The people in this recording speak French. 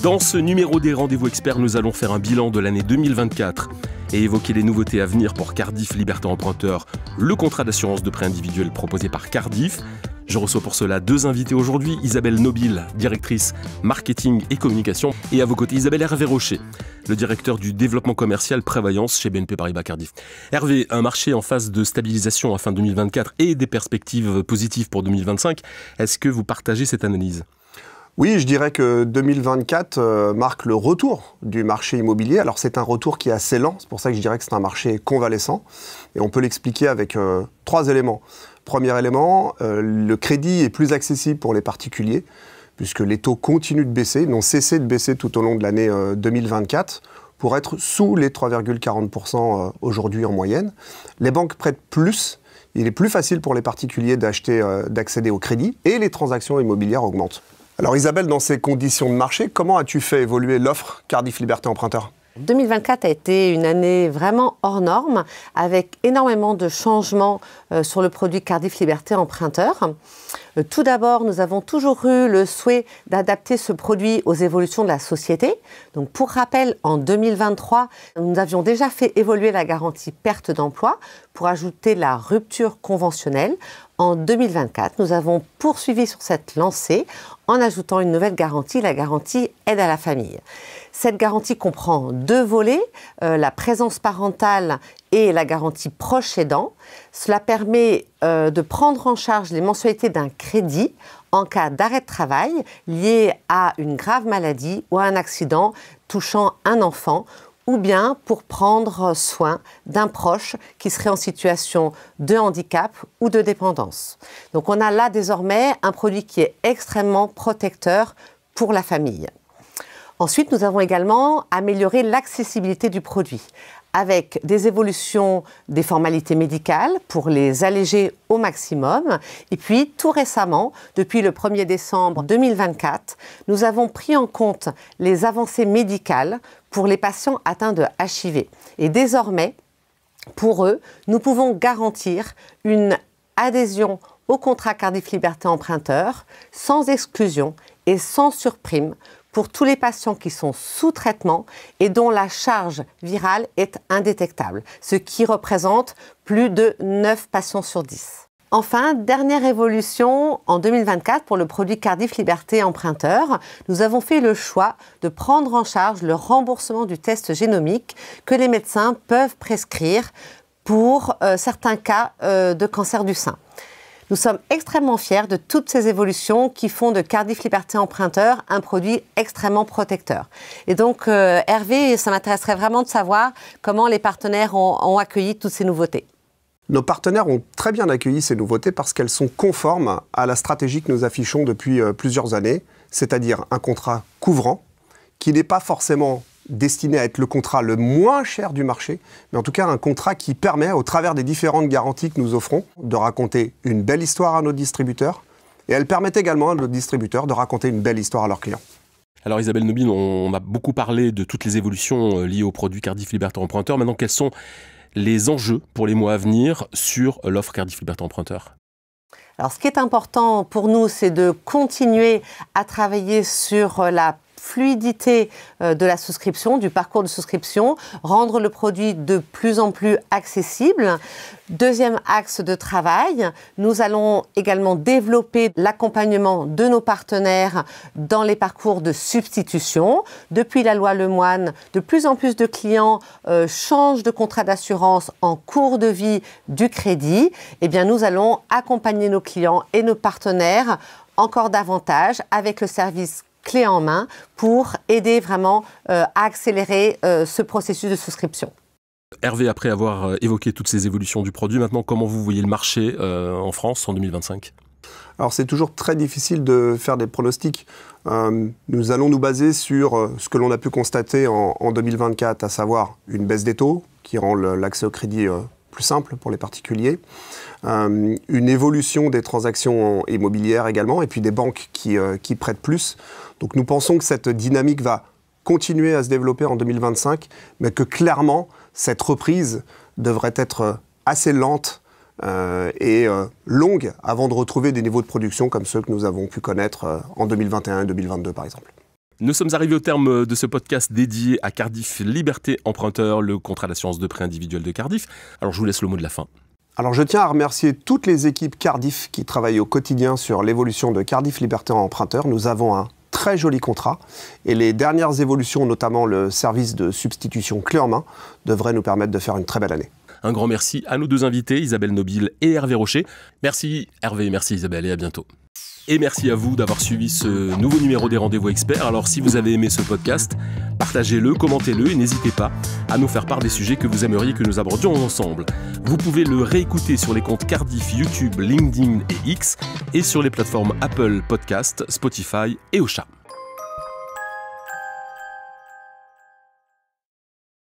Dans ce numéro des Rendez-vous Experts, nous allons faire un bilan de l'année 2024 et évoquer les nouveautés à venir pour Cardif Liberté Emprunteur, le contrat d'assurance de prêt individuel proposé par Cardif. Je reçois pour cela deux invités aujourd'hui, Isabelle Nobile, directrice marketing et communication, et à vos côtés Isabelle Hervé Rocher, le directeur du développement commercial prévoyance chez BNP Paribas Cardif. Hervé, un marché en phase de stabilisation à fin 2024 et des perspectives positives pour 2025. Est-ce que vous partagez cette analyse ? Oui, je dirais que 2024 marque le retour du marché immobilier. Alors c'est un retour qui est assez lent, c'est pour ça que je dirais que c'est un marché convalescent. Et on peut l'expliquer avec trois éléments. Premier élément, le crédit est plus accessible pour les particuliers, puisque les taux continuent de baisser, n'ont cessé de baisser tout au long de l'année 2024, pour être sous les 3,40% aujourd'hui en moyenne. Les banques prêtent plus, il est plus facile pour les particuliers d'accéder au crédit, et les transactions immobilières augmentent. Alors Isabelle, dans ces conditions de marché, comment as-tu fait évoluer l'offre Cardif Liberté Emprunteur ? 2024 a été une année vraiment hors norme, avec énormément de changements sur le produit Cardif Liberté Emprunteur. Tout d'abord, nous avons toujours eu le souhait d'adapter ce produit aux évolutions de la société. Donc, pour rappel, en 2023, nous avions déjà fait évoluer la garantie perte d'emploi pour ajouter la rupture conventionnelle. En 2024, nous avons poursuivi sur cette lancée en ajoutant une nouvelle garantie, la garantie aide à la famille. Cette garantie comprend deux volets, la présence parentale et la garantie proche aidant. Cela permet de prendre en charge les mensualités d'un crédit en cas d'arrêt de travail lié à une grave maladie ou à un accident touchant un enfant, ou bien pour prendre soin d'un proche qui serait en situation de handicap ou de dépendance. Donc on a là désormais un produit qui est extrêmement protecteur pour la famille. Ensuite, nous avons également amélioré l'accessibilité du produit avec des évolutions des formalités médicales pour les alléger au maximum. Et puis, tout récemment, depuis le 1er décembre 2024, nous avons pris en compte les avancées médicales pour les patients atteints de HIV. Et désormais, pour eux, nous pouvons garantir une adhésion au contrat Cardif Liberté Emprunteur sans exclusion et sans surprime pour tous les patients qui sont sous traitement et dont la charge virale est indétectable, ce qui représente plus de 9 patients sur 10. Enfin, dernière évolution, en 2024, pour le produit Cardif Liberté Emprunteur, nous avons fait le choix de prendre en charge le remboursement du test génomique que les médecins peuvent prescrire pour certains cas de cancer du sein. Nous sommes extrêmement fiers de toutes ces évolutions qui font de Cardif Liberté Emprunteur un produit extrêmement protecteur. Et donc, Hervé, ça m'intéresserait vraiment de savoir comment les partenaires ont accueilli toutes ces nouveautés. Nos partenaires ont très bien accueilli ces nouveautés parce qu'elles sont conformes à la stratégie que nous affichons depuis plusieurs années, c'est-à-dire un contrat couvrant qui n'est pas forcément destiné à être le contrat le moins cher du marché, mais en tout cas un contrat qui permet, au travers des différentes garanties que nous offrons, de raconter une belle histoire à nos distributeurs, et elle permet également à nos distributeurs de raconter une belle histoire à leurs clients. Alors Isabelle Nobile, on a beaucoup parlé de toutes les évolutions liées au produit Cardif Liberté Emprunteur. Maintenant, quels sont les enjeux pour les mois à venir sur l'offre Cardif Liberté Emprunteur ? Alors, ce qui est important pour nous, c'est de continuer à travailler sur la fluidité de la souscription, du parcours de souscription, rendre le produit de plus en plus accessible. Deuxième axe de travail, nous allons également développer l'accompagnement de nos partenaires dans les parcours de substitution. Depuis la loi Lemoine, de plus en plus de clients changent de contrat d'assurance en cours de vie du crédit. Eh bien, nous allons accompagner nos clients et nos partenaires encore davantage avec le service clé en main pour aider vraiment à accélérer ce processus de souscription. Hervé, après avoir évoqué toutes ces évolutions du produit, maintenant, comment vous voyez le marché en France en 2025 ? Alors c'est toujours très difficile de faire des pronostics. Nous allons nous baser sur ce que l'on a pu constater en 2024, à savoir une baisse des taux qui rend l'accès au crédit plus simple pour les particuliers, une évolution des transactions immobilières également, et puis des banques qui prêtent plus. Donc nous pensons que cette dynamique va continuer à se développer en 2025, mais que clairement, cette reprise devrait être assez lente et longue avant de retrouver des niveaux de production comme ceux que nous avons pu connaître en 2021 et 2022 par exemple. Nous sommes arrivés au terme de ce podcast dédié à Cardif Liberté Emprunteur, le contrat d'assurance de prêt individuel de Cardif. Alors je vous laisse le mot de la fin. Alors je tiens à remercier toutes les équipes Cardif qui travaillent au quotidien sur l'évolution de Cardif Liberté Emprunteur. Nous avons un très joli contrat et les dernières évolutions, notamment le service de substitution clé en main, devraient nous permettre de faire une très belle année. Un grand merci à nos deux invités, Isabelle Nobile et Hervé Rocher. Merci Hervé, merci Isabelle et à bientôt. Et merci à vous d'avoir suivi ce nouveau numéro des Rendez-vous Experts. Alors si vous avez aimé ce podcast, partagez-le, commentez-le et n'hésitez pas à nous faire part des sujets que vous aimeriez que nous abordions ensemble. Vous pouvez le réécouter sur les comptes Cardif, YouTube, LinkedIn et X et sur les plateformes Apple Podcast, Spotify et Ocha.